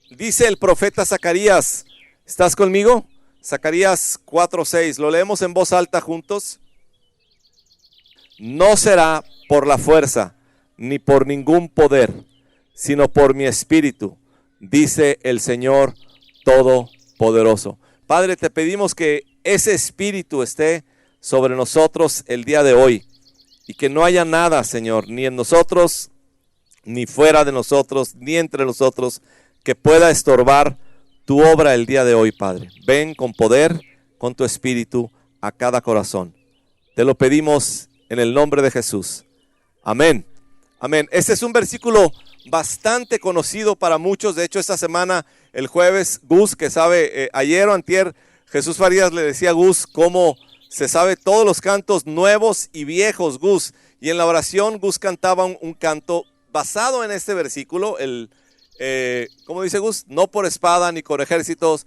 Dice el profeta Zacarías, ¿estás conmigo? Zacarías 4:6, lo leemos en voz alta juntos. No será por la fuerza, ni por ningún poder, sino por mi espíritu, dice el Señor Todopoderoso. Padre, te pedimos que ese espíritu esté sobre nosotros el día de hoy, y que no haya nada, Señor, ni en nosotros, ni fuera de nosotros, ni entre nosotros, que pueda estorbar tu obra el día de hoy, Padre. Ven con poder, con tu espíritu, a cada corazón. Te lo pedimos en el nombre de Jesús. Amén. Amén. Este es un versículo bastante conocido para muchos. De hecho, esta semana, el jueves, Gus, que sabe, ayer o antier, Jesús Farías le decía a Gus cómo se sabe todos los cantos nuevos y viejos, Gus. Y en la oración, Gus cantaba un canto basado en este versículo, ¿cómo dice Gus? No por espada ni con ejércitos,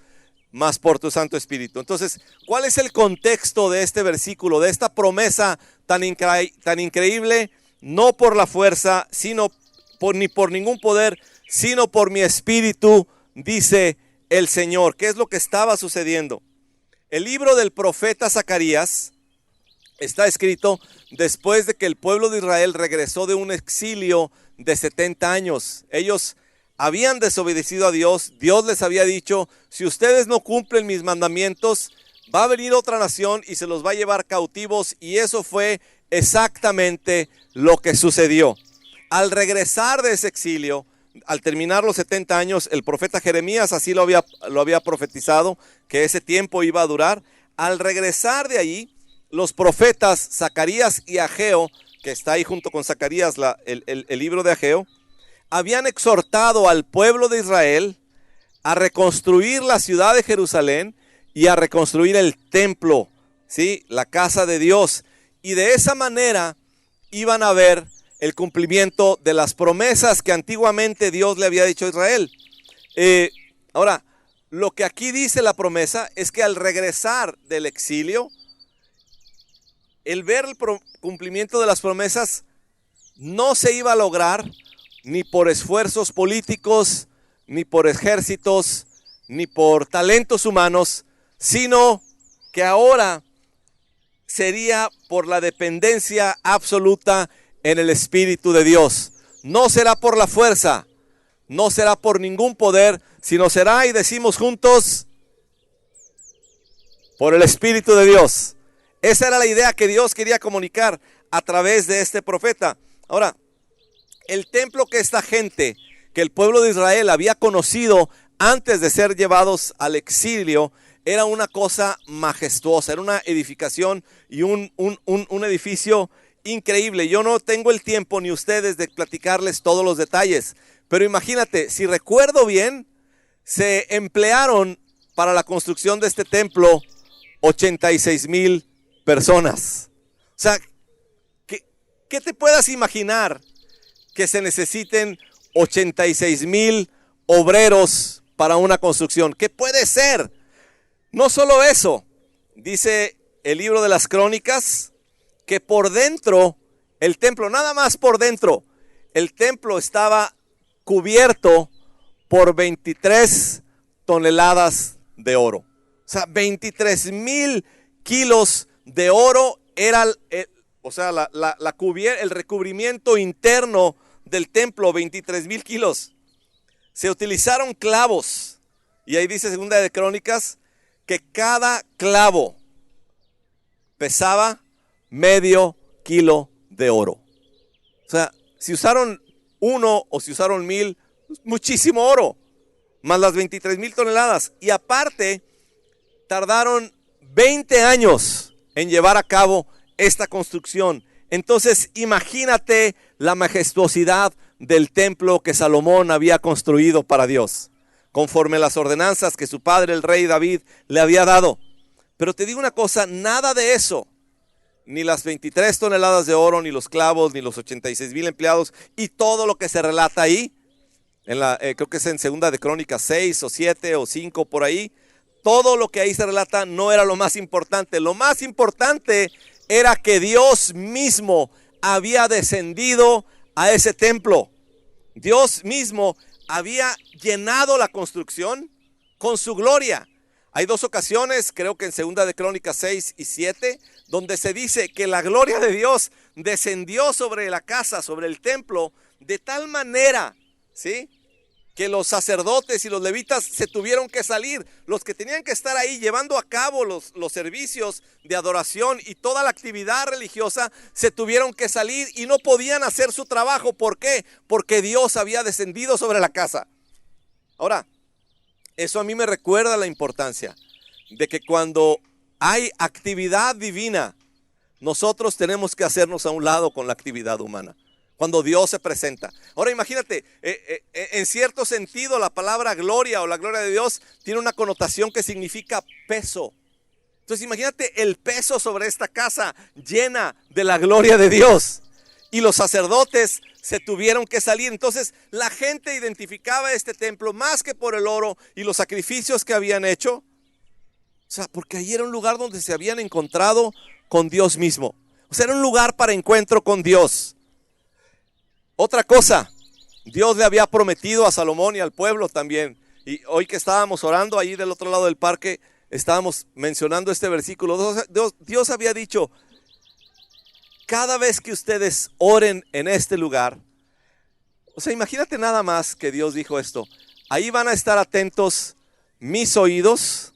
mas por tu Santo Espíritu. Entonces, ¿cuál es el contexto de este versículo, de esta promesa tan increíble? No por la fuerza, ni por ningún poder, sino por mi espíritu, dice el Señor. ¿Qué es lo que estaba sucediendo? El libro del profeta Zacarías está escrito después de que el pueblo de Israel regresó de un exilio de 70 años. Ellos habían desobedecido a Dios. Dios les había dicho, si ustedes no cumplen mis mandamientos, va a venir otra nación y se los va a llevar cautivos. Y eso fue exactamente lo que sucedió. Al regresar de ese exilio, al terminar los 70 años, el profeta Jeremías así lo había profetizado, que ese tiempo iba a durar. Al regresar de ahí, los profetas Zacarías y Ageo, que está ahí junto con Zacarías, el libro de Ageo, habían exhortado al pueblo de Israel a reconstruir la ciudad de Jerusalén y a reconstruir el templo, ¿sí? La casa de Dios. Y de esa manera iban a ver el cumplimiento de las promesas que antiguamente Dios le había dicho a Israel. Ahora, lo que aquí dice la promesa es que al regresar del exilio, el ver el cumplimiento de las promesas no se iba a lograr ni por esfuerzos políticos, ni por ejércitos, ni por talentos humanos, sino que ahora sería por la dependencia absoluta en el Espíritu de Dios. No será por la fuerza, no será por ningún poder, sino será, y decimos juntos, por el Espíritu de Dios. Esa era la idea que Dios quería comunicar a través de este profeta. Ahora, el templo que esta gente, que el pueblo de Israel había conocido antes de ser llevados al exilio, era una cosa majestuosa, era una edificación y un edificio increíble. Yo no tengo el tiempo ni ustedes de platicarles todos los detalles, pero imagínate, si recuerdo bien, se emplearon para la construcción de este templo 86,000 personas. O sea, ¿qué te puedas imaginar que se necesiten 86,000 obreros para una construcción? ¿Qué puede ser? No solo eso, dice el libro de las Crónicas, que por dentro, el templo, nada más por dentro, el templo estaba cubierto por 23 toneladas de oro. O sea, 23,000 kilos de oro era el recubrimiento interno del templo, 23,000 kilos. Se utilizaron clavos, y ahí dice Segunda de Crónicas que cada clavo pesaba medio kilo de oro. O sea, si usaron 1 o si usaron 1,000, muchísimo oro, más las 23,000 toneladas. Y aparte, tardaron 20 años en llevar a cabo esta construcción. Entonces, imagínate la majestuosidad del templo que Salomón había construido para Dios, conforme las ordenanzas que su padre, el rey David, le había dado. Pero te digo una cosa, nada de eso, ni las 23 toneladas de oro, ni los clavos, ni los 86,000 empleados, y todo lo que se relata ahí, creo que es en Segunda de Crónicas 6 o 7 o 5 por ahí, todo lo que ahí se relata no era lo más importante. Lo más importante era que Dios mismo había descendido a ese templo. Dios mismo había llenado la construcción con su gloria. Hay dos ocasiones, creo que en 2 de Crónicas 6 y 7, donde se dice que la gloria de Dios descendió sobre la casa, sobre el templo, de tal manera, ¿sí?, que los sacerdotes y los levitas se tuvieron que salir. Los que tenían que estar ahí llevando a cabo los servicios de adoración y toda la actividad religiosa, se tuvieron que salir y no podían hacer su trabajo. ¿Por qué? Porque Dios había descendido sobre la casa. Ahora, eso a mí me recuerda la importancia de que cuando hay actividad divina, nosotros tenemos que hacernos a un lado con la actividad humana. Cuando Dios se presenta. Ahora imagínate, en cierto sentido la palabra gloria o la gloria de Dios tiene una connotación que significa peso. Entonces imagínate el peso sobre esta casa llena de la gloria de Dios. Y los sacerdotes se tuvieron que salir. Entonces la gente identificaba este templo más que por el oro y los sacrificios que habían hecho. O sea, porque ahí era un lugar donde se habían encontrado con Dios mismo. O sea, era un lugar para encuentro con Dios. Otra cosa, Dios le había prometido a Salomón y al pueblo también. Y hoy que estábamos orando ahí del otro lado del parque, estábamos mencionando este versículo. Dios había dicho, cada vez que ustedes oren en este lugar, o sea, imagínate nada más que Dios dijo esto, ahí van a estar atentos mis oídos,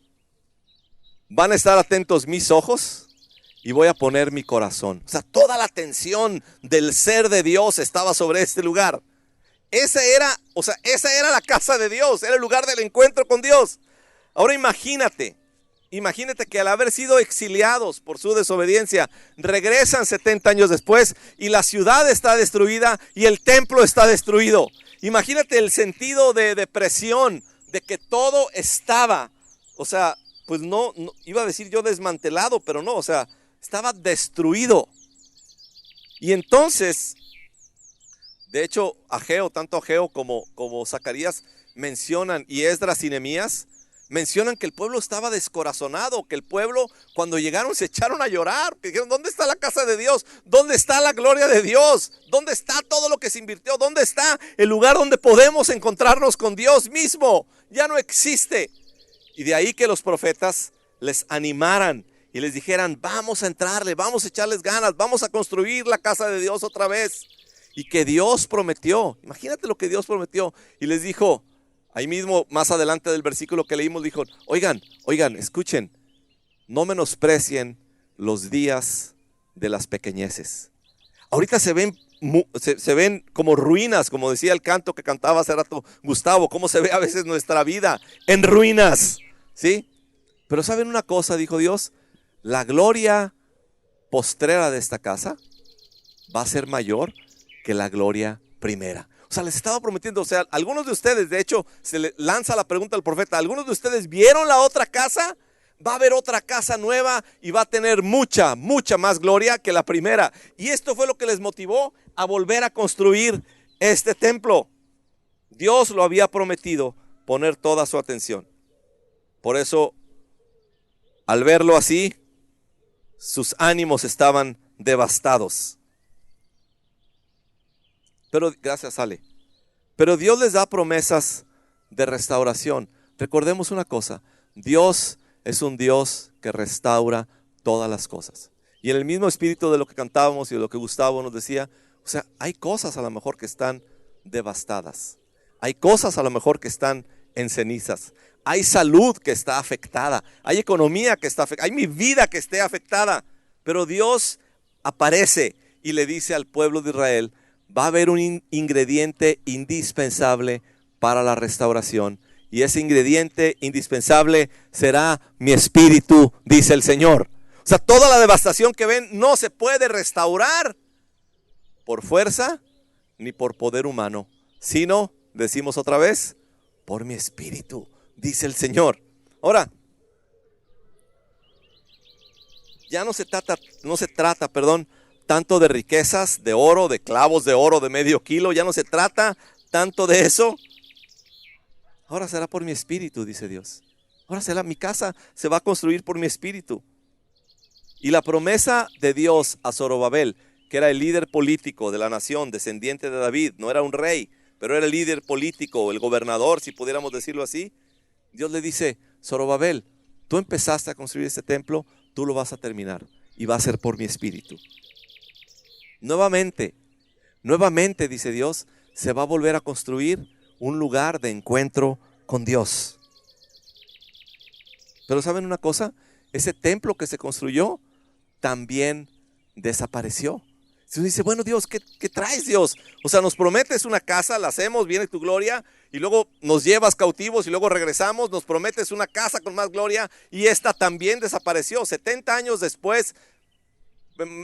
van a estar atentos mis ojos, y voy a poner mi corazón. O sea, toda la atención del ser de Dios estaba sobre este lugar. Esa era la casa de Dios, era el lugar del encuentro con Dios. Ahora imagínate que al haber sido exiliados por su desobediencia, regresan 70 años después y la ciudad está destruida y el templo está destruido. Imagínate el sentido de depresión, de que todo estaba, o sea, pues no iba a decir yo desmantelado, pero no, o sea, estaba destruido. Y entonces, de hecho, tanto Ageo como Zacarías mencionan, y Esdras y Nehemías mencionan que el pueblo estaba descorazonado, que el pueblo cuando llegaron se echaron a llorar, que dijeron, ¿dónde está la casa de Dios? ¿Dónde está la gloria de Dios? ¿Dónde está todo lo que se invirtió? ¿Dónde está el lugar donde podemos encontrarnos con Dios mismo? Ya no existe. Y de ahí que los profetas les animaran y les dijeran, vamos a entrarle, vamos a echarles ganas, vamos a construir la casa de Dios otra vez. Y que Dios prometió, imagínate lo que Dios prometió. Y les dijo, ahí mismo más adelante del versículo que leímos, dijo, oigan, escuchen, no menosprecien los días de las pequeñeces. Ahorita se ven como ruinas, como decía el canto que cantaba hace rato Gustavo, cómo se ve a veces nuestra vida en ruinas, ¿sí? Pero ¿saben una cosa? Dijo Dios, la gloria postrera de esta casa va a ser mayor que la gloria primera. O sea, les estaba prometiendo, o sea, algunos de ustedes, de hecho, se le lanza la pregunta al profeta, ¿algunos de ustedes vieron la otra casa? Va a haber otra casa nueva y va a tener mucha más gloria que la primera. Y esto fue lo que les motivó a volver a construir este templo. Dios lo había prometido poner toda su atención. Por eso, al verlo así, sus ánimos estaban devastados. Pero, gracias Ale. Pero Dios les da promesas de restauración. Recordemos una cosa, Dios es un Dios que restaura todas las cosas. Y en el mismo espíritu de lo que cantábamos y de lo que Gustavo nos decía, o sea, hay cosas a lo mejor que están devastadas. Hay cosas a lo mejor que están en cenizas. Hay salud que está afectada. Hay economía que está afectada. Hay mi vida que esté afectada. Pero Dios aparece y le dice al pueblo de Israel, va a haber un ingrediente indispensable para la restauración. Y ese ingrediente indispensable será mi espíritu, dice el Señor. O sea, toda la devastación que ven no se puede restaurar por fuerza ni por poder humano, sino, decimos otra vez, por mi espíritu, dice el Señor. Ahora, ya no se trata, tanto de riquezas, de oro, de clavos de oro de medio kilo, ya no se trata tanto de eso. Ahora será por mi espíritu, dice Dios. Ahora será, mi casa se va a construir por mi espíritu. Y la promesa de Dios a Zorobabel, que era el líder político de la nación, descendiente de David, no era un rey, pero era el líder político, el gobernador, si pudiéramos decirlo así. Dios le dice: Zorobabel, tú empezaste a construir este templo, tú lo vas a terminar y va a ser por mi espíritu. Nuevamente, dice Dios, se va a volver a construir un lugar de encuentro con Dios. Pero ¿saben una cosa? Ese templo que se construyó también desapareció. Si uno dice: bueno, Dios, ¿qué traes, Dios? O sea, nos prometes una casa, la hacemos, viene tu gloria, y luego nos llevas cautivos y luego regresamos, nos prometes una casa con más gloria, y esta también desapareció. 70 años después,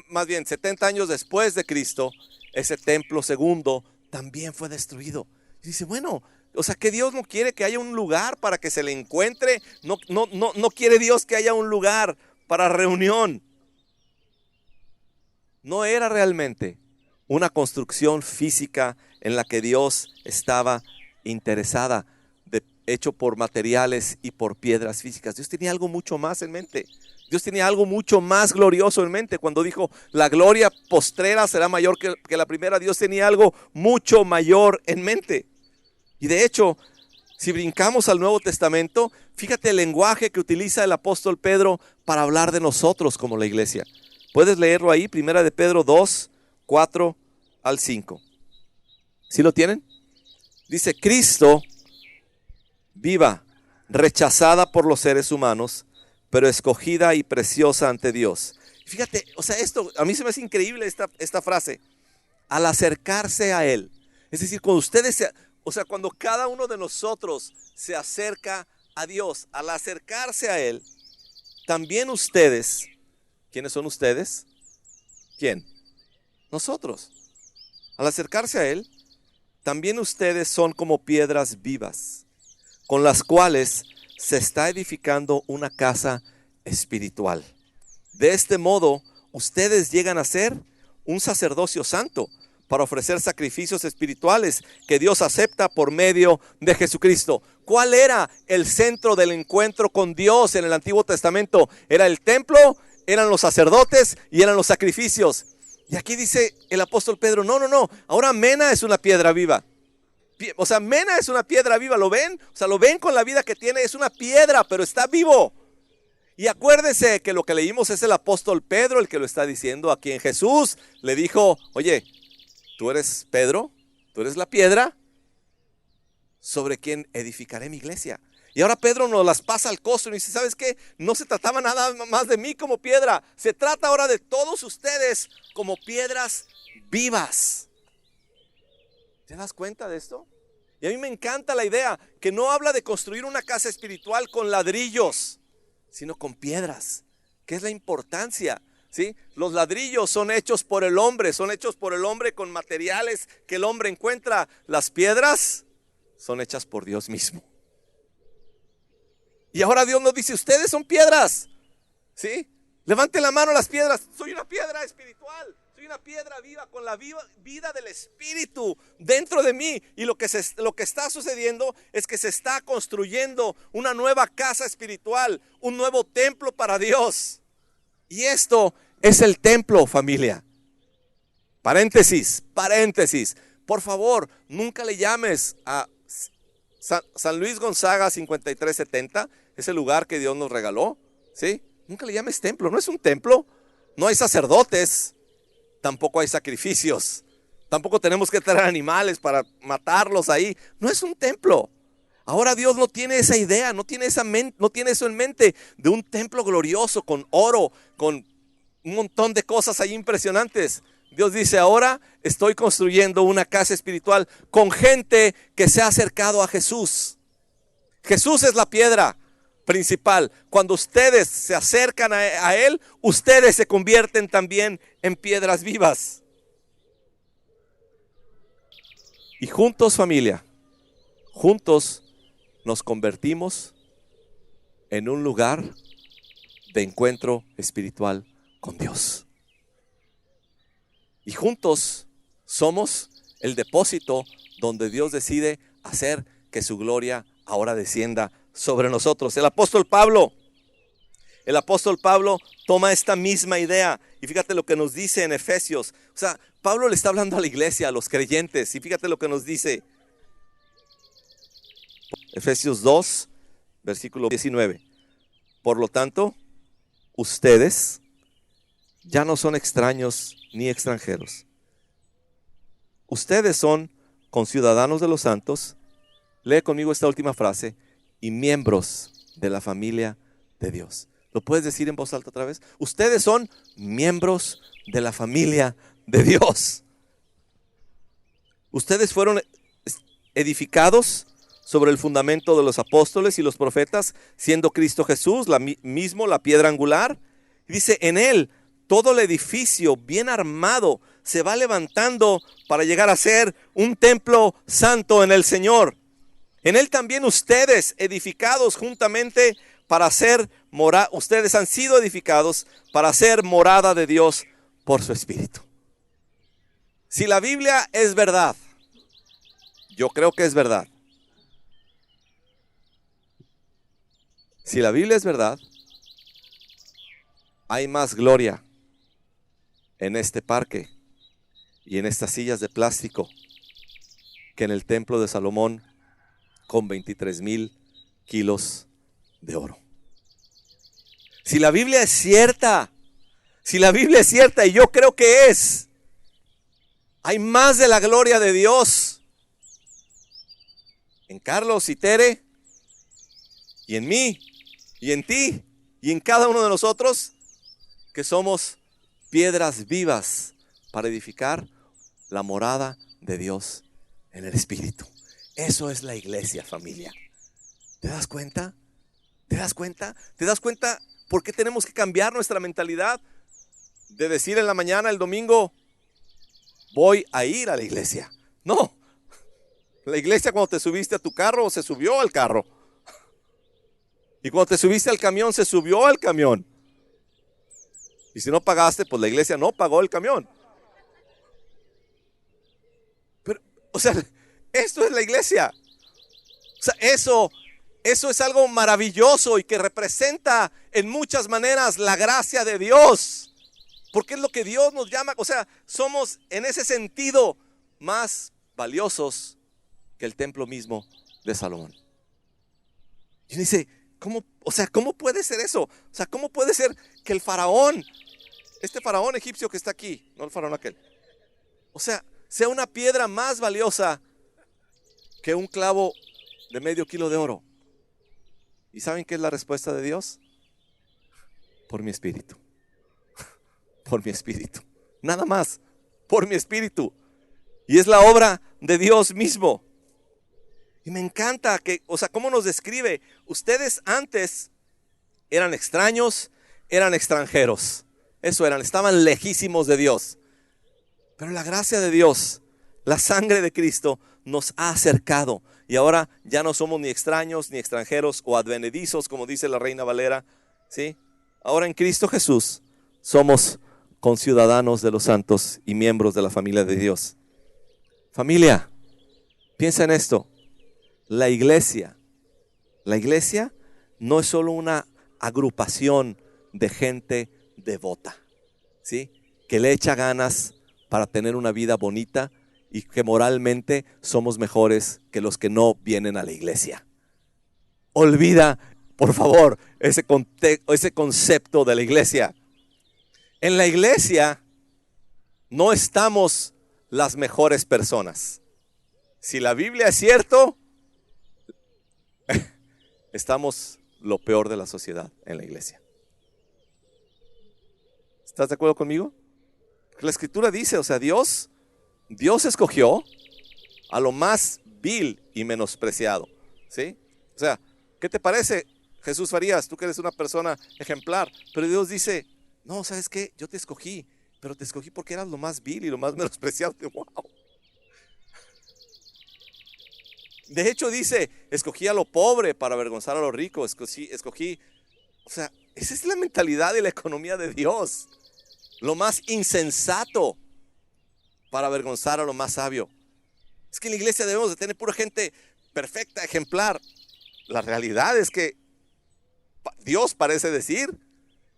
más bien 70 años después de Cristo, ese templo segundo también fue destruido. Y dice: bueno, o sea, que Dios no quiere que haya un lugar para que se le encuentre, no quiere Dios que haya un lugar para reunión. No era realmente una construcción física en la que Dios estaba interesada, hecho por materiales y por piedras físicas. Dios tenía algo mucho más en mente. Dios tenía algo mucho más glorioso en mente. Cuando dijo: la gloria postrera será mayor que la primera, Dios tenía algo mucho mayor en mente. Y de hecho, si brincamos al Nuevo Testamento, fíjate el lenguaje que utiliza el apóstol Pedro para hablar de nosotros como la iglesia. Puedes leerlo ahí, 1 de Pedro 2, 4 al 5. ¿Sí lo tienen? Dice: Cristo, viva, rechazada por los seres humanos, pero escogida y preciosa ante Dios. Fíjate, o sea, esto a mí se me hace increíble esta frase. Al acercarse a Él. Es decir, cuando cada uno de nosotros se acerca a Dios, al acercarse a Él, también ustedes. ¿Quiénes son ustedes? ¿Quién? Nosotros. Al acercarse a Él, también ustedes son como piedras vivas, con las cuales se está edificando una casa espiritual. De este modo, ustedes llegan a ser un sacerdocio santo para ofrecer sacrificios espirituales que Dios acepta por medio de Jesucristo. ¿Cuál era el centro del encuentro con Dios en el Antiguo Testamento? Era el templo, eran los sacerdotes y eran los sacrificios. Y aquí dice el apóstol Pedro: no, ahora Mena es una piedra viva. O sea, Mena es una piedra viva, ¿lo ven? O sea, lo ven con la vida que tiene, es una piedra, pero está vivo. Y acuérdense que lo que leímos es el apóstol Pedro el que lo está diciendo, a quien Jesús le dijo: oye, tú eres Pedro, tú eres la piedra sobre quien edificaré mi iglesia. Y ahora Pedro nos las pasa al costo y dice: ¿sabes qué? No se trataba nada más de mí como piedra. Se trata ahora de todos ustedes como piedras vivas. ¿Te das cuenta de esto? Y a mí me encanta la idea que no habla de construir una casa espiritual con ladrillos, sino con piedras. ¿Qué es la importancia? ¿Sí? Los ladrillos son hechos por el hombre, con materiales que el hombre encuentra. Las piedras son hechas por Dios mismo. Y ahora Dios nos dice: ustedes son piedras, ¿sí? Levanten la mano las piedras. Soy una piedra espiritual, soy una piedra viva con la vida del Espíritu dentro de mí. Y lo que está sucediendo es que se está construyendo una nueva casa espiritual, un nuevo templo para Dios. Y esto es el templo, familia. Paréntesis. Por favor, nunca le llames a San Luis Gonzaga 5370, ese lugar que Dios nos regaló, ¿sí? Nunca le llames templo, no es un templo. No hay sacerdotes, tampoco hay sacrificios, tampoco tenemos que traer animales para matarlos ahí. No es un templo. Ahora Dios no tiene esa idea, no tiene eso en mente de un templo glorioso con oro, con un montón de cosas ahí impresionantes. Dios dice: ahora estoy construyendo una casa espiritual con gente que se ha acercado a Jesús. Jesús es la piedra principal. Cuando ustedes se acercan a Él, ustedes se convierten también en piedras vivas. Y juntos, familia, juntos nos convertimos en un lugar de encuentro espiritual con Dios. Y juntos somos el depósito donde Dios decide hacer que su gloria ahora descienda sobre nosotros. El apóstol Pablo toma esta misma idea y fíjate lo que nos dice en Efesios. O sea, Pablo le está hablando a la iglesia, a los creyentes, y fíjate lo que nos dice. Efesios 2, versículo 19. Por lo tanto, ustedes ya no son extraños ni extranjeros. Ustedes son conciudadanos de los santos. Lee conmigo esta última frase. Y miembros de la familia de Dios. ¿Lo puedes decir en voz alta otra vez? Ustedes son miembros de la familia de Dios. Ustedes fueron edificados sobre el fundamento de los apóstoles y los profetas, siendo Cristo Jesús mismo la piedra angular. Dice, en él todo el edificio bien armado se va levantando para llegar a ser un templo santo en el Señor. En él también ustedes edificados juntamente para ser morada. Ustedes han sido edificados para ser morada de Dios por su Espíritu. Si la Biblia es verdad, yo creo que es verdad. Si la Biblia es verdad, hay más gloria en este parque y en estas sillas de plástico que en el templo de Salomón con 23,000 kilos de oro. Si la Biblia es cierta, y yo creo que es, hay más de la gloria de Dios en Carlos y Tere, y en mí, y en ti, y en cada uno de nosotros, que somos piedras vivas para edificar la morada de Dios en el Espíritu. Eso es la iglesia, familia. ¿Te das cuenta? ¿Te das cuenta? ¿Te das cuenta por qué tenemos que cambiar nuestra mentalidad? De decir en la mañana, el domingo, voy a ir a la iglesia. No. La iglesia, cuando te subiste a tu carro, se subió al carro. Y cuando te subiste al camión, se subió al camión. Y si no pagaste, pues la iglesia no pagó el camión. Pero, o sea, esto es la iglesia. O sea, eso es algo maravilloso y que representa en muchas maneras la gracia de Dios. Porque es lo que Dios nos llama. O sea, somos en ese sentido más valiosos que el templo mismo de Salomón. Y uno dice, ¿cómo puede ser eso? O sea, ¿cómo puede ser que el faraón, este faraón egipcio que está aquí, no el faraón aquel, o sea una piedra más valiosa que un clavo de medio kilo de oro? ¿Y saben qué es la respuesta de Dios? Por mi espíritu. Por mi espíritu. Nada más. Por mi espíritu. Y es la obra de Dios mismo. Y me encanta que, o sea, cómo nos describe. Ustedes antes eran extraños, eran extranjeros. Eso eran, estaban lejísimos de Dios. Pero la gracia de Dios, la sangre de Cristo nos ha acercado. Y ahora ya no somos ni extraños, ni extranjeros o advenedizos, como dice la Reina Valera, ¿sí? Ahora en Cristo Jesús somos conciudadanos de los santos y miembros de la familia de Dios. Familia, piensa en esto. La iglesia no es solo una agrupación de gente devota, ¿sí? Que le echa ganas para tener una vida bonita y que moralmente somos mejores que los que no vienen a la iglesia. Olvida, por favor, ese concepto de la iglesia. En la iglesia no estamos las mejores personas. Si la Biblia es cierto, estamos lo peor de la sociedad en la iglesia. ¿Estás de acuerdo conmigo? Porque la escritura dice, o sea, Dios escogió a lo más vil y menospreciado, ¿sí? O sea, ¿qué te parece, Jesús Farías? Tú que eres una persona ejemplar, pero Dios dice, no, ¿sabes qué? Yo te escogí, pero te escogí porque eras lo más vil y lo más menospreciado. ¡Wow! De hecho dice, escogí a lo pobre para avergonzar a lo rico, escogí, o sea, esa es la mentalidad y la economía de Dios. Lo más insensato para avergonzar a lo más sabio. Es que en la iglesia debemos de tener pura gente perfecta, ejemplar. La realidad es que Dios parece decir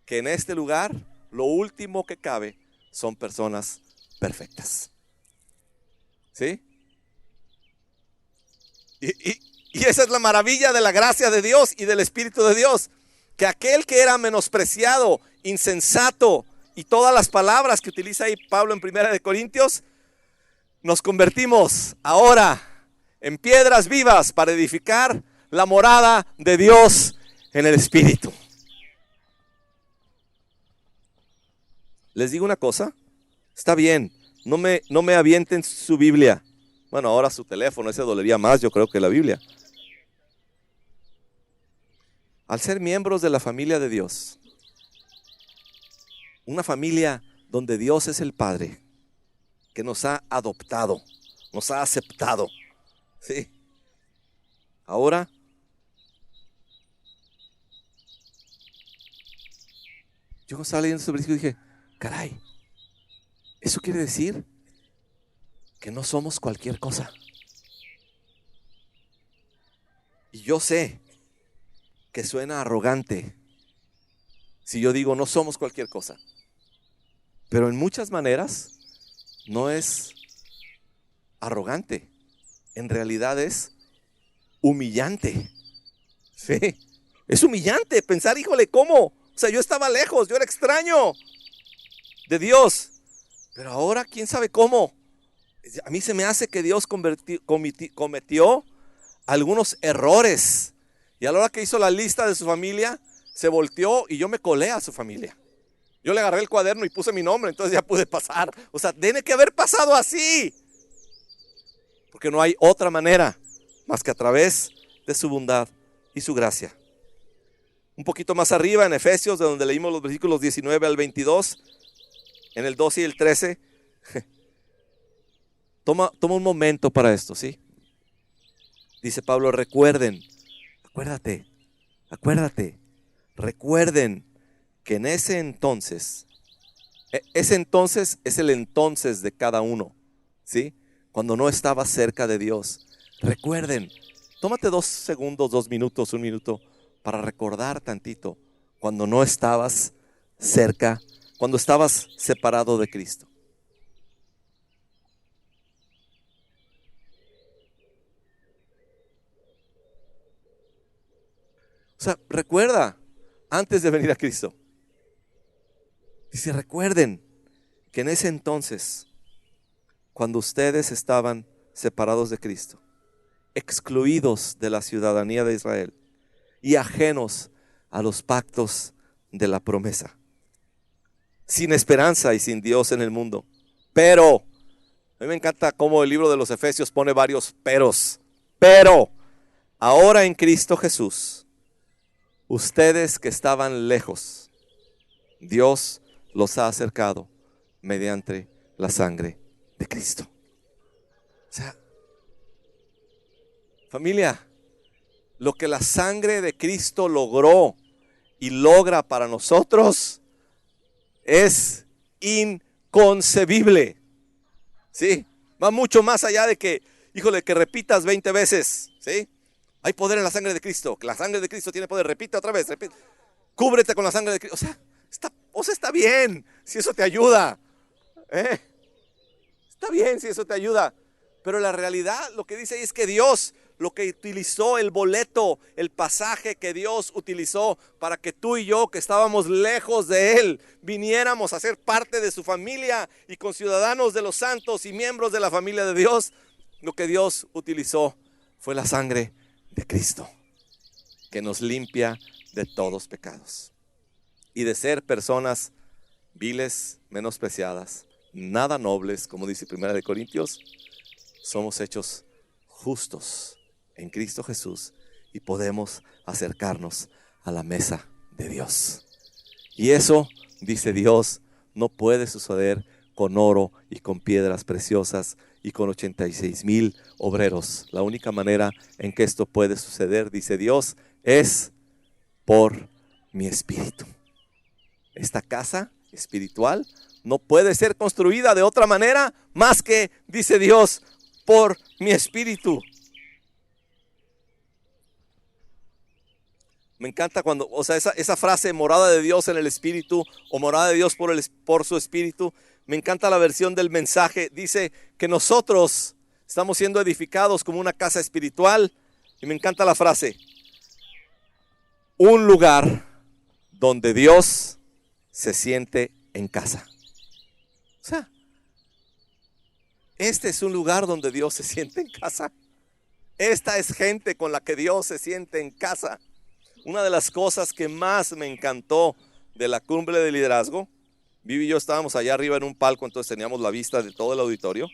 que en este lugar lo último que cabe son personas perfectas. ¿Sí? Y esa es la maravilla de la gracia de Dios y del Espíritu de Dios. Que aquel que era menospreciado, insensato y todas las palabras que utiliza ahí Pablo en 1 Corintios, nos convertimos ahora en piedras vivas para edificar la morada de Dios en el Espíritu. Les digo una cosa, está bien, no me avienten su Biblia. Bueno, ahora su teléfono, ese dolería más, yo creo, que la Biblia. Al ser miembros de la familia de Dios, una familia donde Dios es el Padre, que nos ha adoptado, nos ha aceptado, ¿sí? Ahora, yo estaba leyendo este versículo y dije, caray, eso quiere decir que no somos cualquier cosa. Y yo sé que suena arrogante si yo digo no somos cualquier cosa, pero en muchas maneras no es arrogante, en realidad es humillante. Sí, es humillante pensar, híjole, ¿cómo? O sea, yo estaba lejos, yo era extraño de Dios, pero ahora quién sabe cómo. A mí se me hace que Dios cometió algunos errores. Y a la hora que hizo la lista de su familia, se volteó y yo me colé a su familia. Yo le agarré el cuaderno y puse mi nombre, entonces ya pude pasar. O sea, tiene que haber pasado así. Porque no hay otra manera más que a través de su bondad y su gracia. Un poquito más arriba en Efesios, de donde leímos los versículos 19 al 22, en el 12 y el 13. Toma un momento para esto, ¿sí? Dice Pablo, recuerden, recuerden que en ese entonces es el entonces de cada uno, ¿sí? Cuando no estaba cerca de Dios. Recuerden, tómate 2 segundos, 2 minutos, 1 minuto para recordar tantito cuando no estabas cerca, cuando estabas separado de Cristo. O sea, recuerda antes de venir a Cristo. Dice, recuerden que en ese entonces, cuando ustedes estaban separados de Cristo, excluidos de la ciudadanía de Israel y ajenos a los pactos de la promesa, sin esperanza y sin Dios en el mundo. Pero, a mí me encanta cómo el libro de los Efesios pone varios peros. Pero, ahora en Cristo Jesús, ustedes que estaban lejos, Dios los ha acercado mediante la sangre de Cristo. O sea, familia, lo que la sangre de Cristo logró y logra para nosotros es inconcebible. ¿Sí? Va mucho más allá de que, híjole, que repitas 20 veces. ¿Sí? Hay poder en la sangre de Cristo. Que la sangre de Cristo tiene poder. Repite otra vez. Repite. Cúbrete con la sangre de Cristo. O sea, está bien si eso te ayuda. Está bien si eso te ayuda. Pero la realidad, lo que dice ahí es que Dios, lo que utilizó, el boleto, el pasaje que Dios utilizó para que tú y yo, que estábamos lejos de Él, viniéramos a ser parte de su familia y conciudadanos de los santos y miembros de la familia de Dios, lo que Dios utilizó fue la sangre de Cristo, que nos limpia de todos pecados. Y de ser personas viles, menospreciadas, nada nobles, como dice 1 Corintios, somos hechos justos en Cristo Jesús y podemos acercarnos a la mesa de Dios. Y eso, dice Dios, no puede suceder con oro y con piedras preciosas y con 86,000 obreros. La única manera en que esto puede suceder, dice Dios, es por mi espíritu. Esta casa espiritual no puede ser construida de otra manera más que, dice Dios, por mi espíritu. Me encanta cuando, esa frase, morada de Dios en el espíritu, o morada de Dios por su espíritu. Me encanta la versión del Mensaje. Dice que nosotros estamos siendo edificados como una casa espiritual. Y me encanta la frase: un lugar donde Dios se siente en casa. O sea, este es un lugar donde Dios se siente en casa. Esta es gente con la que Dios se siente en casa. Una de las cosas que más me encantó de la cumbre de liderazgo, Vivi y yo estábamos allá arriba en un palco, entonces teníamos la vista de todo el auditorio.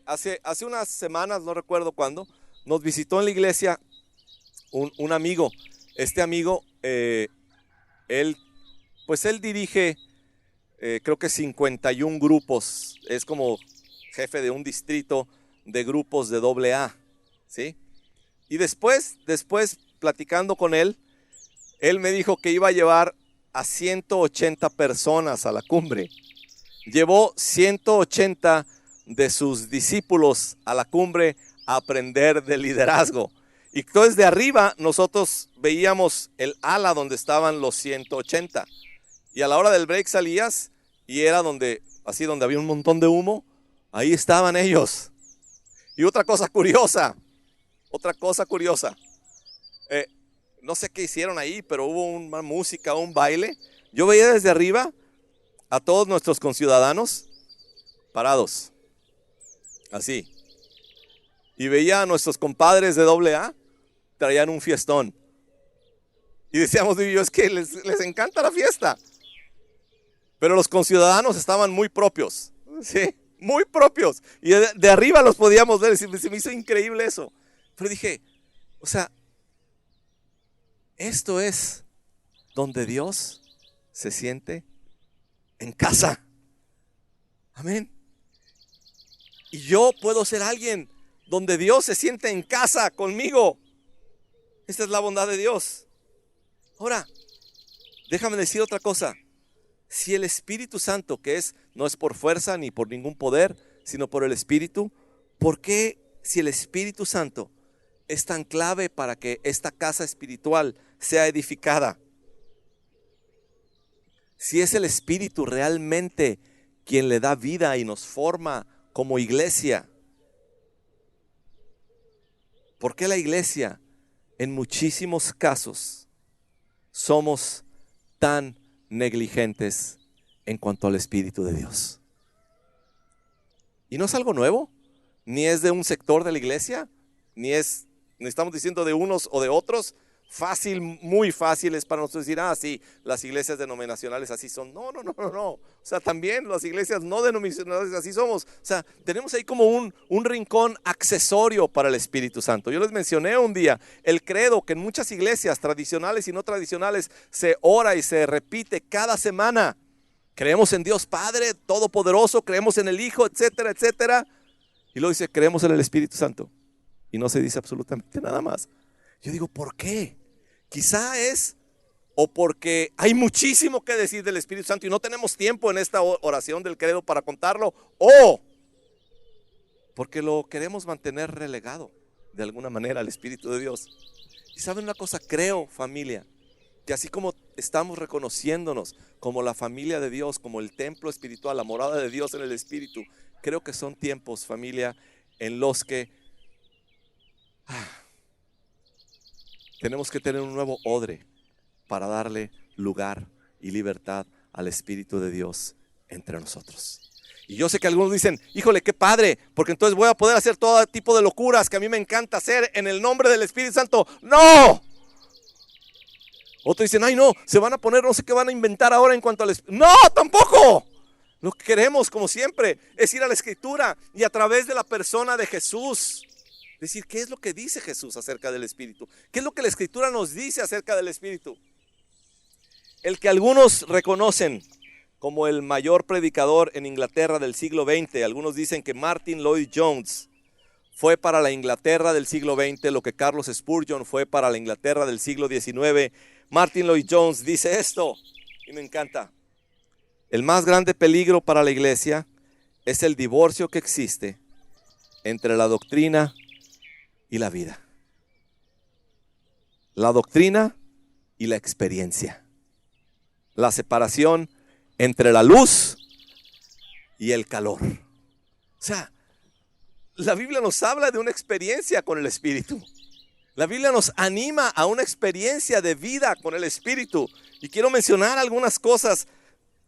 Hace unas semanas, no recuerdo cuándo, nos visitó en la iglesia un amigo. Este amigo, él dirige, creo que 51 grupos. Es como jefe de un distrito de grupos de AA, ¿sí? Y después platicando con él, él me dijo que iba a llevar a 180 personas a la cumbre. Llevó 180 de sus discípulos a la cumbre a aprender de liderazgo. Y entonces de arriba nosotros veíamos el ala donde estaban los 180. Y a la hora del break salías y era donde había un montón de humo, ahí estaban ellos. Y otra cosa curiosa, no sé qué hicieron ahí, pero hubo una música, un baile. Yo veía desde arriba a todos nuestros conciudadanos parados, así. Y veía a nuestros compadres de AA, traían un fiestón. Y decíamos, es que les encanta la fiesta. Pero los conciudadanos estaban muy propios, ¿sí? Muy propios. Y de arriba los podíamos ver, se me hizo increíble eso. Pero dije, o sea, esto es donde Dios se siente en casa. Amén. Y yo puedo ser alguien donde Dios se siente en casa conmigo. Esta es la bondad de Dios. Ahora, déjame decir otra cosa. Si el Espíritu Santo, no es por fuerza ni por ningún poder, sino por el Espíritu, ¿por qué si el Espíritu Santo es tan clave para que esta casa espiritual sea edificada? Si es el Espíritu realmente quien le da vida y nos forma como iglesia, ¿por qué la iglesia en muchísimos casos somos tan negligentes en cuanto al Espíritu de Dios? Y no es algo nuevo, ni es de un sector de la iglesia, ni estamos diciendo de unos o de otros. Muy fácil es para nosotros decir, sí, las iglesias denominacionales así son. No. O sea, también las iglesias no denominacionales así somos. O sea, tenemos ahí como un rincón accesorio para el Espíritu Santo. Yo les mencioné un día el credo que en muchas iglesias tradicionales y no tradicionales se ora y se repite cada semana. Creemos en Dios Padre Todopoderoso, creemos en el Hijo, etcétera, etcétera. Y luego dice, creemos en el Espíritu Santo. Y no se dice absolutamente nada más. Yo digo, ¿por qué? Quizá es o porque hay muchísimo que decir del Espíritu Santo y no tenemos tiempo en esta oración del credo para contarlo, o porque lo queremos mantener relegado de alguna manera al Espíritu de Dios. Y saben una cosa, creo, familia, que así como estamos reconociéndonos como la familia de Dios, como el templo espiritual, la morada de Dios en el Espíritu, creo que son tiempos, familia, en los que tenemos que tener un nuevo odre para darle lugar y libertad al Espíritu de Dios entre nosotros. Y yo sé que algunos dicen, híjole, qué padre, porque entonces voy a poder hacer todo tipo de locuras que a mí me encanta hacer en el nombre del Espíritu Santo. ¡No! Otros dicen, ay no, se van a poner, no sé qué van a inventar ahora en cuanto al Espíritu. ¡No, tampoco! Lo que queremos, como siempre, es ir a la Escritura y a través de la persona de Jesús decir, ¿qué es lo que dice Jesús acerca del Espíritu? ¿Qué es lo que la Escritura nos dice acerca del Espíritu? El que algunos reconocen como el mayor predicador en Inglaterra del siglo XX, algunos dicen que Martin Lloyd-Jones fue para la Inglaterra del siglo XX lo que Carlos Spurgeon fue para la Inglaterra del siglo XIX. Martin Lloyd-Jones dice esto, y me encanta. El más grande peligro para la iglesia es el divorcio que existe entre la doctrina y la vida. La doctrina y la experiencia. La separación entre la luz y el calor. O sea, la Biblia nos habla de una experiencia con el Espíritu. La Biblia nos anima a una experiencia de vida con el Espíritu. Y quiero mencionar algunas cosas.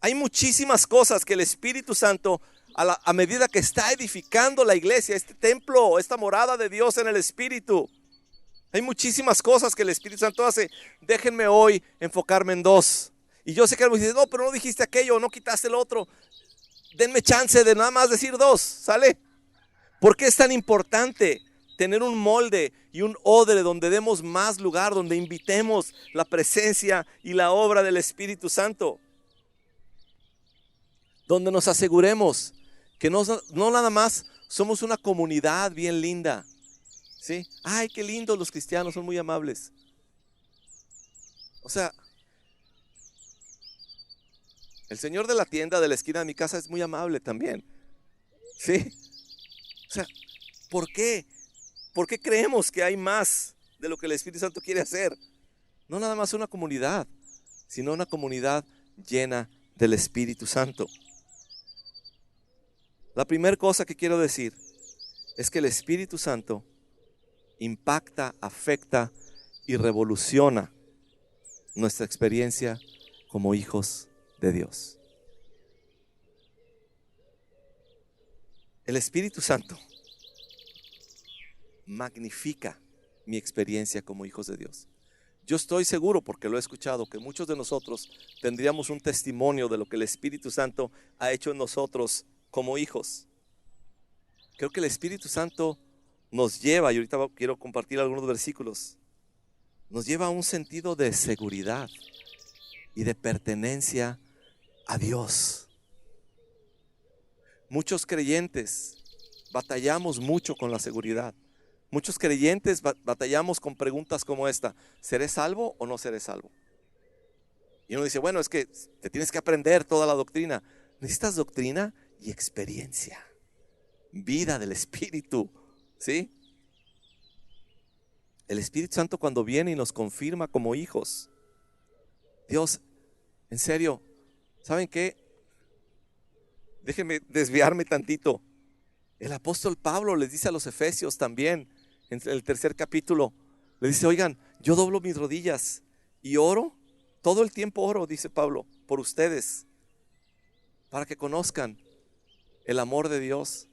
Hay muchísimas cosas que el Espíritu Santo, a medida que está edificando la iglesia, este templo, esta morada de Dios en el Espíritu, hay muchísimas cosas que el Espíritu Santo hace. Déjenme hoy enfocarme en dos. Y yo sé que algunos dicen, no, pero no dijiste aquello, no quitaste el otro. Denme chance de nada más decir dos, ¿sale? ¿Por qué es tan importante tener un molde y un odre donde demos más lugar, donde invitemos la presencia y la obra del Espíritu Santo? Donde nos aseguremos que no nada más somos una comunidad bien linda, ¿sí? Ay, qué lindos los cristianos, son muy amables. O sea, el señor de la tienda de la esquina de mi casa es muy amable también, ¿sí? O sea, ¿por qué? ¿Por qué creemos que hay más de lo que el Espíritu Santo quiere hacer? No nada más una comunidad, sino una comunidad llena del Espíritu Santo. La primera cosa que quiero decir es que el Espíritu Santo impacta, afecta y revoluciona nuestra experiencia como hijos de Dios. El Espíritu Santo magnifica mi experiencia como hijos de Dios. Yo estoy seguro, porque lo he escuchado, que muchos de nosotros tendríamos un testimonio de lo que el Espíritu Santo ha hecho en nosotros como hijos. Creo que el Espíritu Santo nos lleva, y ahorita quiero compartir algunos versículos, nos lleva a un sentido de seguridad y de pertenencia a Dios. Muchos creyentes batallamos mucho con la seguridad. Muchos creyentes batallamos con preguntas como esta: ¿seré salvo o no seré salvo? Y uno dice, bueno, es que te tienes que aprender toda la doctrina. Necesitas doctrina y experiencia, vida del Espíritu, ¿sí? El Espíritu Santo, cuando viene y nos confirma como hijos, Dios, en serio, ¿saben qué? Déjenme desviarme tantito. El apóstol Pablo les dice a los efesios también, en el 3er capítulo, le dice, oigan, yo doblo mis rodillas y oro, todo el tiempo oro, dice Pablo, por ustedes, para que conozcan el amor de Dios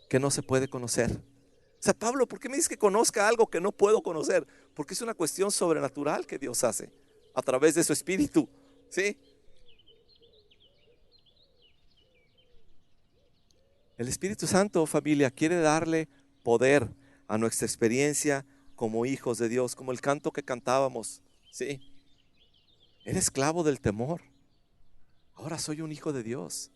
que no se puede conocer. O sea, Pablo, ¿por qué me dices que conozca algo que no puedo conocer? Porque es una cuestión sobrenatural que Dios hace a través de su Espíritu, ¿sí? El Espíritu Santo, familia, quiere darle poder a nuestra experiencia como hijos de Dios, como el canto que cantábamos, ¿sí? Era esclavo del temor, ahora soy un hijo de Dios.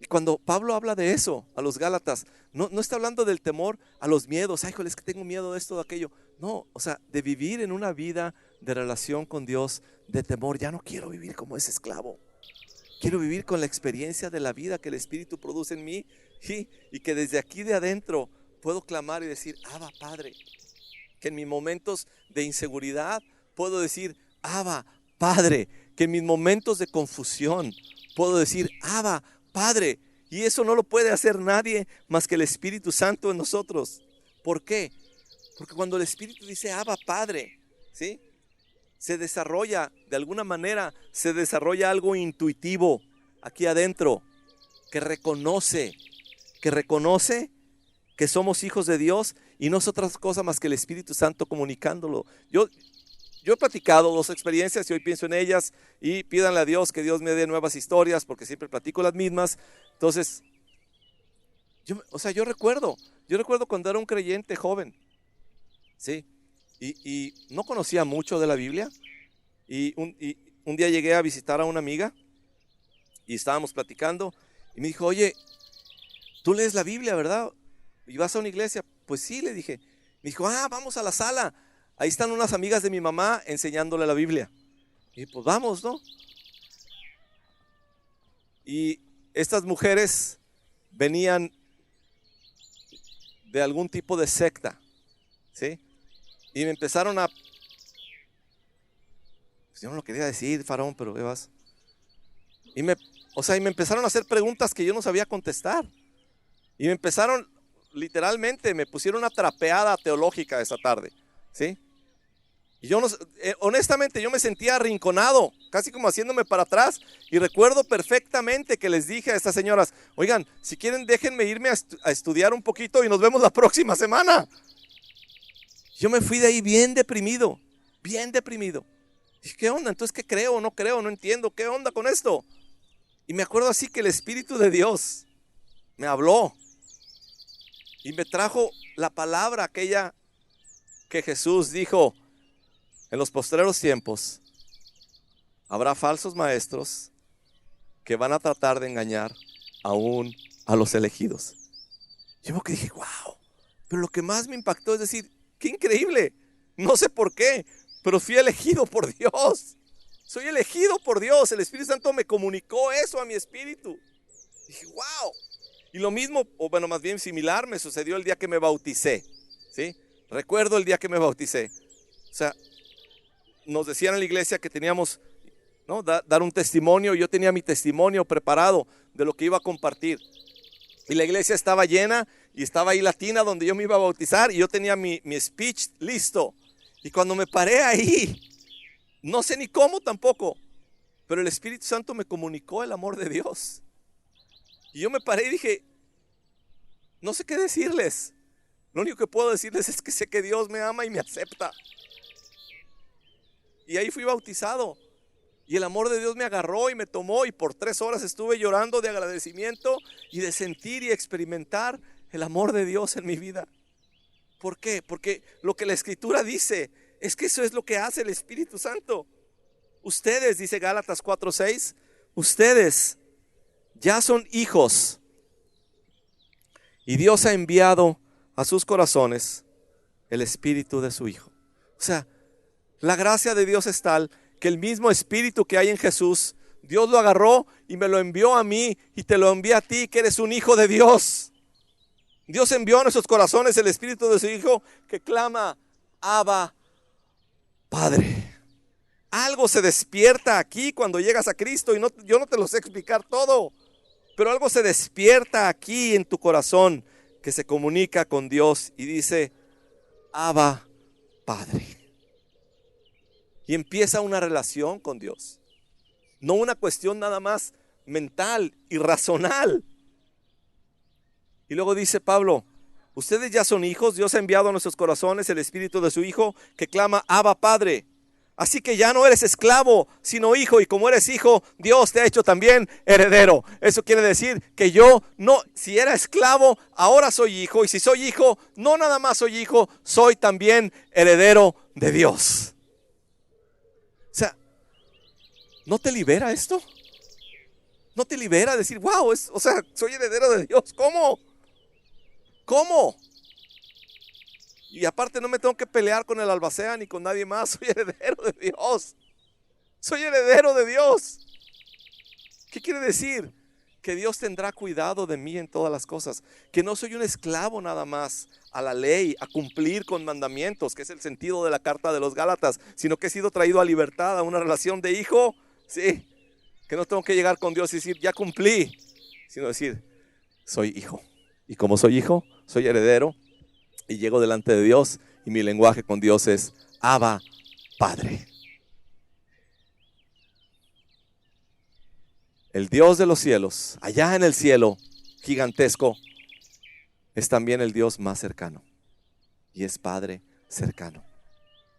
Y cuando Pablo habla de eso a los Gálatas, no está hablando del temor a los miedos. Ay, joder, es que tengo miedo de esto, de aquello. No, o sea, de vivir en una vida de relación con Dios, de temor. Ya no quiero vivir como ese esclavo. Quiero vivir con la experiencia de la vida que el Espíritu produce en mí, y que desde aquí de adentro puedo clamar y decir, Abba, Padre. Que en mis momentos de inseguridad puedo decir, Abba, Padre. Que en mis momentos de confusión puedo decir, Abba, Padre. Y eso no lo puede hacer nadie más que el Espíritu Santo en nosotros. ¿Por qué? Porque cuando el Espíritu dice Abba, Padre, ¿sí? Se desarrolla, de alguna manera, se desarrolla algo intuitivo aquí adentro, que reconoce que somos hijos de Dios, y no es otra cosa más que el Espíritu Santo comunicándolo. Yo he platicado 2 experiencias y hoy pienso en ellas, y pídanle a Dios que Dios me dé nuevas historias, porque siempre platico las mismas. Entonces, yo recuerdo cuando era un creyente joven, ¿sí? Y no conocía mucho de la Biblia, y un día llegué a visitar a una amiga y estábamos platicando y me dijo, oye, tú lees la Biblia, ¿verdad? ¿Y vas a una iglesia? Pues sí, le dije. Me dijo, vamos a la sala, ahí están unas amigas de mi mamá enseñándole la Biblia. Y pues vamos, ¿no? Y estas mujeres venían de algún tipo de secta, ¿sí? Y me empezaron a... Pues yo no lo quería decir, Farón, pero ¿qué vas? Y me empezaron a hacer preguntas que yo no sabía contestar. Y me empezaron literalmente me pusieron una trapeada teológica esa tarde, ¿sí? Y yo no, honestamente yo me sentía arrinconado, casi como haciéndome para atrás. Y recuerdo perfectamente que les dije a estas señoras, oigan, si quieren déjenme irme a estudiar un poquito y nos vemos la próxima semana. Yo me fui de ahí bien deprimido, bien deprimido. Dije, ¿qué onda? Entonces, ¿qué creo? No creo, no entiendo. ¿Qué onda con esto? Y me acuerdo así que el Espíritu de Dios me habló y me trajo la palabra aquella que Jesús dijo: en los postreros tiempos habrá falsos maestros que van a tratar de engañar aún a los elegidos. Yo me dije, wow, pero lo que más me impactó es decir, qué increíble, no sé por qué, pero fui elegido por Dios. Soy elegido por Dios, el Espíritu Santo me comunicó eso a mi espíritu. Dije, wow. Y lo mismo, o bueno, más bien similar, me sucedió el día que me bauticé, ¿sí? Recuerdo el día que me bauticé. O sea, nos decían en la iglesia que teníamos, ¿no?, dar un testimonio. Yo tenía mi testimonio preparado de lo que iba a compartir. Y la iglesia estaba llena y estaba ahí la tina donde yo me iba a bautizar y yo tenía mi speech listo. Y cuando me paré ahí, no sé ni cómo tampoco, pero el Espíritu Santo me comunicó el amor de Dios. Y yo me paré y dije, no sé qué decirles. Lo único que puedo decirles es que sé que Dios me ama y me acepta. Y ahí fui bautizado. Y el amor de Dios me agarró y me tomó, y por 3 horas estuve llorando de agradecimiento y de sentir y experimentar el amor de Dios en mi vida. ¿Por qué? Porque lo que la Escritura dice es que eso es lo que hace el Espíritu Santo. Ustedes, dice Gálatas 4:6, ustedes ya son hijos y Dios ha enviado a sus corazones el Espíritu de su Hijo. O sea, la gracia de Dios es tal que el mismo Espíritu que hay en Jesús, Dios lo agarró y me lo envió a mí y te lo envía a ti, que eres un hijo de Dios. Dios envió a nuestros corazones el Espíritu de su Hijo que clama, Abba, Padre. Algo se despierta aquí cuando llegas a Cristo y yo no te lo sé explicar todo, pero algo se despierta aquí en tu corazón que se comunica con Dios y dice, Abba, Padre. Y empieza una relación con Dios, no una cuestión nada más mental y racional. Y luego dice Pablo, ustedes ya son hijos, Dios ha enviado a nuestros corazones el Espíritu de su Hijo que clama, Abba, Padre. Así que ya no eres esclavo, sino hijo, y como eres hijo, Dios te ha hecho también heredero. Eso quiere decir que yo no, si era esclavo, ahora soy hijo, y si soy hijo, no nada más soy hijo, soy también heredero de Dios. O sea, ¿no te libera esto? ¿No te libera decir, wow, o sea, soy heredero de Dios? ¿Cómo? ¿Cómo? Y aparte no me tengo que pelear con el albacea ni con nadie más. Soy heredero de Dios. Soy heredero de Dios. ¿Qué quiere decir? Que Dios tendrá cuidado de mí en todas las cosas. Que no soy un esclavo nada más a la ley, a cumplir con mandamientos, que es el sentido de la carta de los Gálatas, sino que he sido traído a libertad, a una relación de hijo. Sí, que no tengo que llegar con Dios y decir, ya cumplí, sino decir, soy hijo. Y como soy hijo, soy heredero. Y llego delante de Dios y mi lenguaje con Dios es Abba, Padre. El Dios de los cielos, allá en el cielo gigantesco, es también el Dios más cercano. Y es Padre cercano.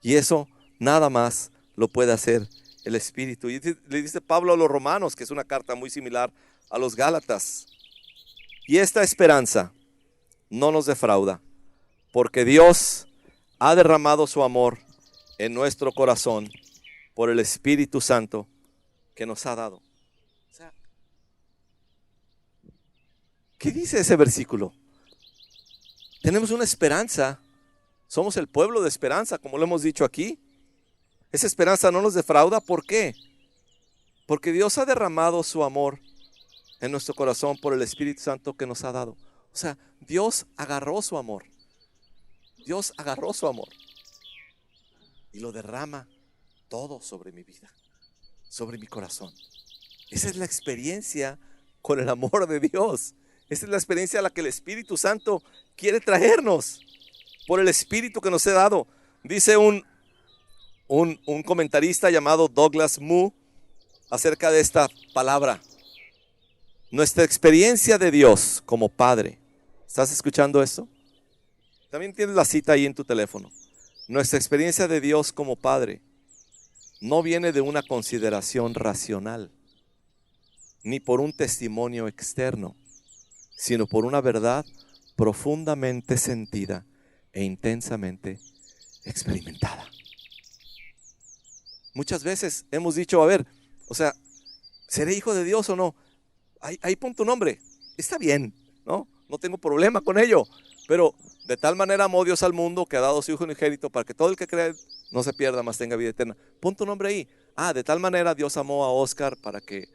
Y eso nada más lo puede hacer el Espíritu. Y le dice Pablo a los Romanos, que es una carta muy similar a los Gálatas. Y esta esperanza no nos defrauda, porque Dios ha derramado su amor en nuestro corazón por el Espíritu Santo que nos ha dado. O sea, ¿qué dice ese versículo? Tenemos una esperanza. Somos el pueblo de esperanza, como lo hemos dicho aquí. Esa esperanza no nos defrauda. ¿Por qué? Porque Dios ha derramado su amor en nuestro corazón por el Espíritu Santo que nos ha dado. O sea, Dios agarró su amor. Dios agarró su amor y lo derrama todo sobre mi vida, sobre mi corazón. Esa es la experiencia con el amor de Dios. Esta es la experiencia a la que el Espíritu Santo quiere traernos por el Espíritu que nos ha dado. Dice un comentarista llamado Douglas Moo acerca de esta palabra. Nuestra experiencia de Dios como Padre. ¿Estás escuchando esto? También tienes la cita ahí en tu teléfono. Nuestra experiencia de Dios como Padre no viene de una consideración racional, ni por un testimonio externo, sino por una verdad profundamente sentida e intensamente experimentada. Muchas veces hemos dicho, a ver, o sea, ¿seré hijo de Dios o no? Ahí pon tu nombre, está bien, ¿no? No tengo problema con ello, pero de tal manera amó Dios al mundo que ha dado su Hijo unigénito para que todo el que cree no se pierda, mas tenga vida eterna. Pon tu nombre ahí. De tal manera Dios amó a Oscar para que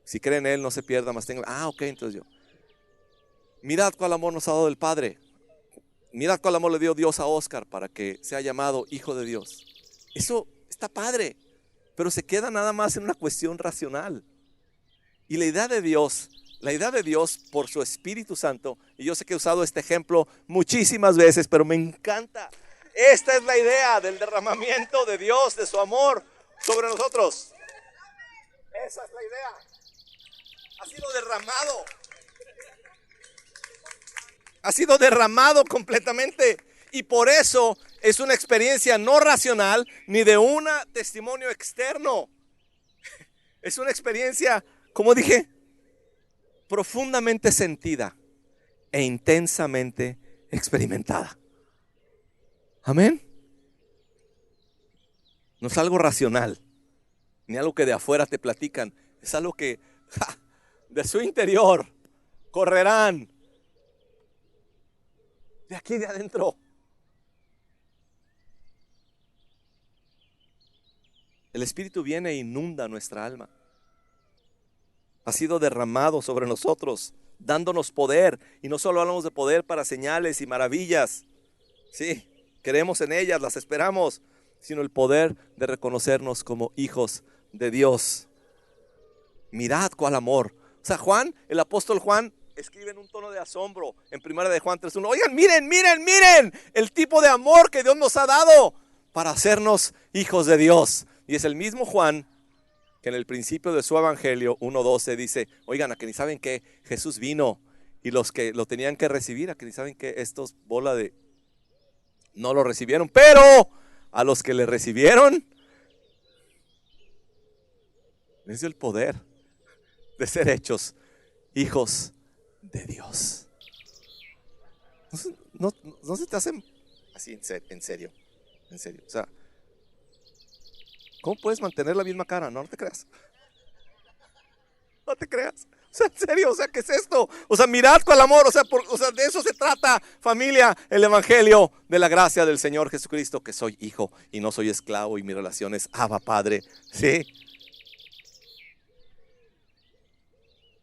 si cree en él no se pierda, mas tenga. Ok, entonces yo. Mirad cuál amor nos ha dado el Padre. Mirad cuál amor le dio Dios a Oscar para que sea llamado Hijo de Dios. Eso está padre, pero se queda nada más en una cuestión racional. Y la idea de Dios por su Espíritu Santo, y yo sé que he usado este ejemplo muchísimas veces, pero me encanta. Esta es la idea del derramamiento de Dios, de su amor sobre nosotros. Esa es la idea. Ha sido derramado. Ha sido derramado completamente. Y por eso es una experiencia no racional ni de un testimonio externo. Es una experiencia, como dije, profundamente sentida e intensamente experimentada. Amén. No es algo racional, ni algo que de afuera te platican. Es algo que de su interior correrán de aquí de adentro. El Espíritu viene e inunda nuestra alma. Ha sido derramado sobre nosotros, dándonos poder. Y no solo hablamos de poder para señales y maravillas. Sí, creemos en ellas, las esperamos, sino el poder de reconocernos como hijos de Dios. Mirad cuál amor. O sea, Juan, el apóstol Juan, escribe en un tono de asombro en 1 de Juan 3:1. Oigan, miren el tipo de amor que Dios nos ha dado para hacernos hijos de Dios. Y es el mismo Juan que en el principio de su evangelio 1:12 dice, oigan, a que ni saben que Jesús vino y los que lo tenían que recibir, a que ni saben que estos bola de no lo recibieron, pero a los que le recibieron les dio el poder de ser hechos hijos de Dios. No se te hacen así en serio. O sea, ¿cómo puedes mantener la misma cara? No te creas. No te creas. O sea, en serio, o sea, ¿qué es esto? O sea, mirad cuál amor, o sea, de eso se trata, familia, el evangelio de la gracia del Señor Jesucristo, que soy hijo y no soy esclavo y mi relación es Abba Padre, ¿sí?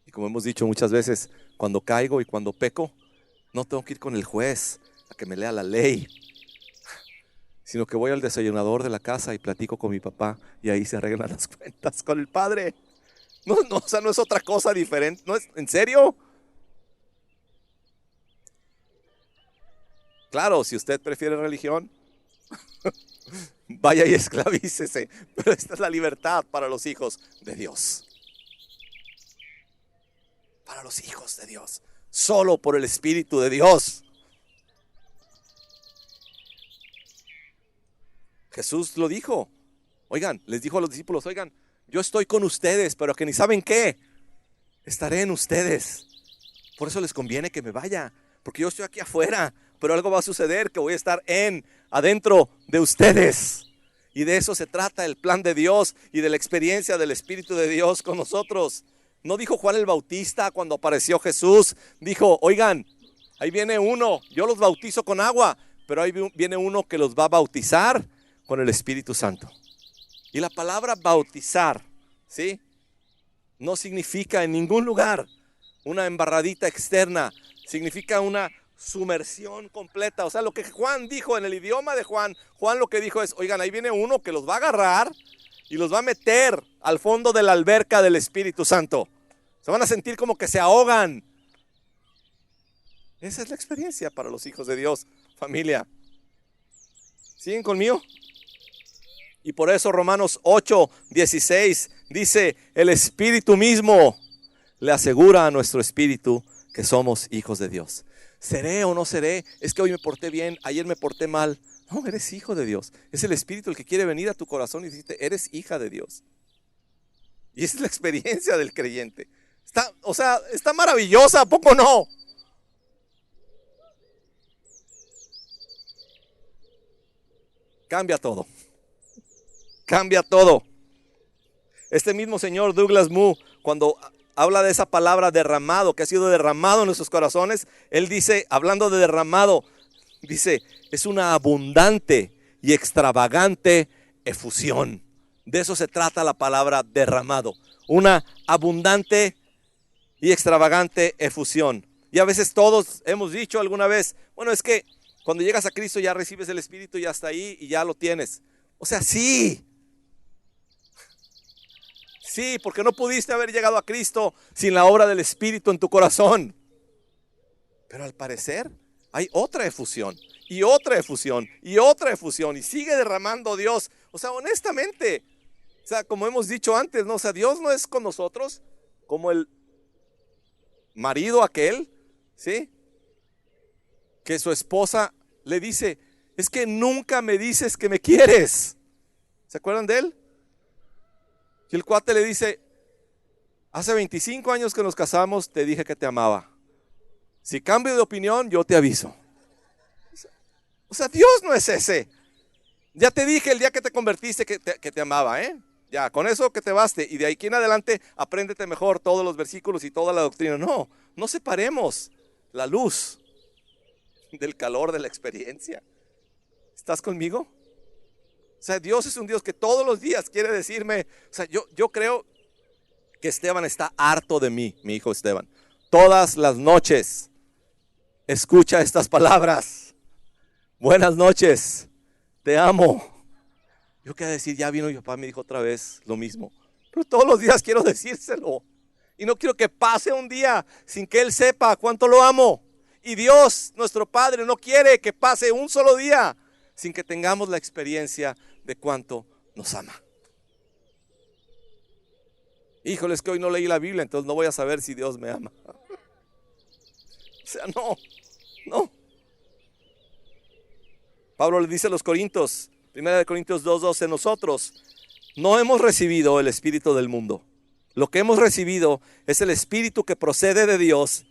Y como hemos dicho muchas veces, cuando caigo y cuando peco, no tengo que ir con el juez a que me lea la ley, sino que voy al desayunador de la casa y platico con mi papá y ahí se arreglan las cuentas con el Padre. No, o sea, no es otra cosa diferente. ¿No es en serio? Claro, si usted prefiere religión, vaya y esclavícese. Pero esta es la libertad para los hijos de Dios. Para los hijos de Dios. Solo por el Espíritu de Dios. Jesús lo dijo. Oigan, les dijo a los discípulos, oigan, yo estoy con ustedes, pero que ni saben qué, estaré en ustedes. Por eso les conviene que me vaya, porque yo estoy aquí afuera, pero algo va a suceder, que voy a estar adentro de ustedes. Y de eso se trata el plan de Dios y de la experiencia del Espíritu de Dios con nosotros. No dijo Juan el Bautista cuando apareció Jesús, dijo, oigan, ahí viene uno, yo los bautizo con agua, pero ahí viene uno que los va a bautizar con el Espíritu Santo. Y la palabra bautizar, ¿sí? No significa en ningún lugar una embarradita externa, significa una sumersión completa. O sea, lo que Juan dijo en el idioma de Juan lo que dijo es, oigan, ahí viene uno que los va a agarrar y los va a meter al fondo de la alberca del Espíritu Santo. Se van a sentir como que se ahogan Esa es la experiencia para los hijos de Dios, familia. ¿Siguen conmigo? Y por eso Romanos 8:16 dice, el Espíritu mismo le asegura a nuestro espíritu que somos hijos de Dios. ¿Seré o no seré? Es que hoy me porté bien, ayer me porté mal. No, eres hijo de Dios. Es el Espíritu el que quiere venir a tu corazón y decirte, eres hija de Dios. Y esa es la experiencia del creyente. Está maravillosa, ¿a poco no? Cambia todo. Cambia todo. Este mismo señor Douglas Moo, cuando habla de esa palabra derramado, que ha sido derramado en nuestros corazones, él dice, hablando de derramado, dice, es una abundante y extravagante efusión. De eso se trata la palabra derramado. Una abundante y extravagante efusión. Y a veces todos hemos dicho alguna vez, bueno, es que cuando llegas a Cristo ya recibes el Espíritu y hasta ahí y ya lo tienes. O sea, sí. Sí, porque no pudiste haber llegado a Cristo sin la obra del Espíritu en tu corazón. Pero al parecer hay otra efusión y otra efusión y otra efusión y sigue derramando Dios. O sea, honestamente, o sea, como hemos dicho antes, ¿no? O sea, Dios no es con nosotros como el marido aquel, ¿sí? Que su esposa le dice, es que nunca me dices que me quieres. ¿Se acuerdan de él? Y el cuate le dice, hace 25 años que nos casamos, te dije que te amaba. Si cambio de opinión, yo te aviso. O sea, Dios no es ese. Ya te dije el día que te convertiste que te amaba, ¿eh? Ya, con eso que te baste. Y de aquí en adelante, apréndete mejor todos los versículos y toda la doctrina. No, no separemos la luz del calor de la experiencia. ¿Estás conmigo? O sea, Dios es un Dios que todos los días quiere decirme, o sea, yo creo que Esteban está harto de mí, mi hijo Esteban. Todas las noches escucha estas palabras. Buenas noches, te amo. Yo quería decir, ya vino mi papá, me dijo otra vez lo mismo. Pero todos los días quiero decírselo. Y no quiero que pase un día sin que él sepa cuánto lo amo. Y Dios, nuestro Padre, no quiere que pase un solo día sin que tengamos la experiencia de cuánto nos ama. Híjole, es que hoy no leí la Biblia, entonces no voy a saber si Dios me ama. O sea, no. Pablo le dice a los Corintios, 1 Corintios 2:12, nosotros no hemos recibido el espíritu del mundo. Lo que hemos recibido es el espíritu que procede de Dios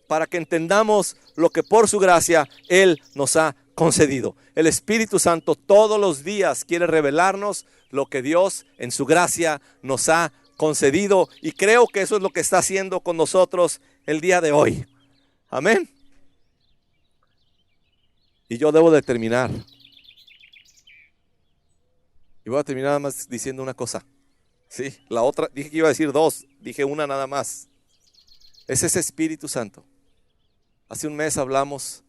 para que entendamos lo que por su gracia Él nos ha concedido. El Espíritu Santo todos los días quiere revelarnos lo que Dios en su gracia nos ha concedido, y creo que eso es lo que está haciendo con nosotros el día de hoy. Amén. Y yo debo de terminar. Y voy a terminar nada más diciendo una cosa. Sí, la otra, dije que iba a decir dos, dije una nada más. Es ese Espíritu Santo. Hace un mes hablamos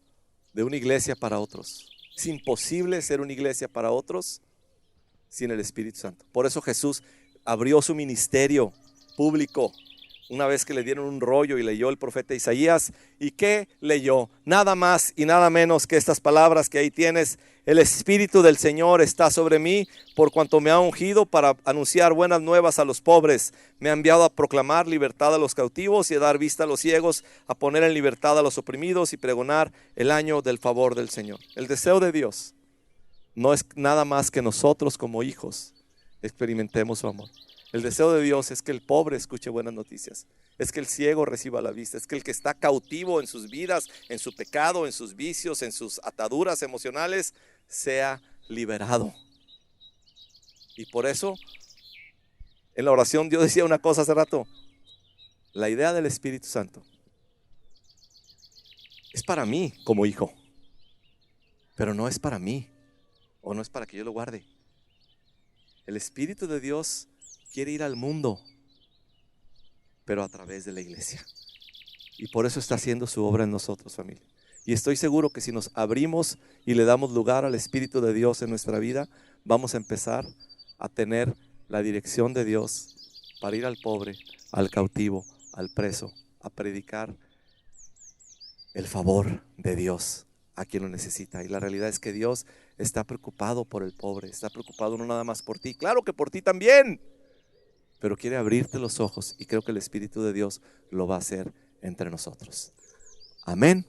de una iglesia para otros. Es imposible ser una iglesia para otros sin el Espíritu Santo. Por eso Jesús abrió su ministerio público una vez que le dieron un rollo y leyó el profeta Isaías. ¿Y qué leyó? Nada más y nada menos que estas palabras que ahí tienes. El Espíritu del Señor está sobre mí, por cuanto me ha ungido para anunciar buenas nuevas a los pobres. Me ha enviado a proclamar libertad a los cautivos y a dar vista a los ciegos, a poner en libertad a los oprimidos y pregonar el año del favor del Señor. El deseo de Dios no es nada más que nosotros como hijos experimentemos su amor. El deseo de Dios es que el pobre escuche buenas noticias, es que el ciego reciba la vista, es que el que está cautivo en sus vidas, en su pecado, en sus vicios, en sus ataduras emocionales, sea liberado. Y por eso, en la oración Dios decía una cosa hace rato: la idea del Espíritu Santo es para mí como hijo, pero no es para mí, o no es para que yo lo guarde. El Espíritu de Dios quiere ir al mundo, pero a través de la iglesia. Y por eso está haciendo su obra en nosotros, familia. Y estoy seguro que si nos abrimos y le damos lugar al Espíritu de Dios en nuestra vida, vamos a empezar a tener la dirección de Dios para ir al pobre, al cautivo, al preso, a predicar el favor de Dios a quien lo necesita. Y la realidad es que Dios está preocupado por el pobre, está preocupado no nada más por ti, claro que por ti también, pero quiere abrirte los ojos y creo que el Espíritu de Dios lo va a hacer entre nosotros. Amén.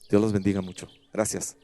Dios los bendiga mucho. Gracias.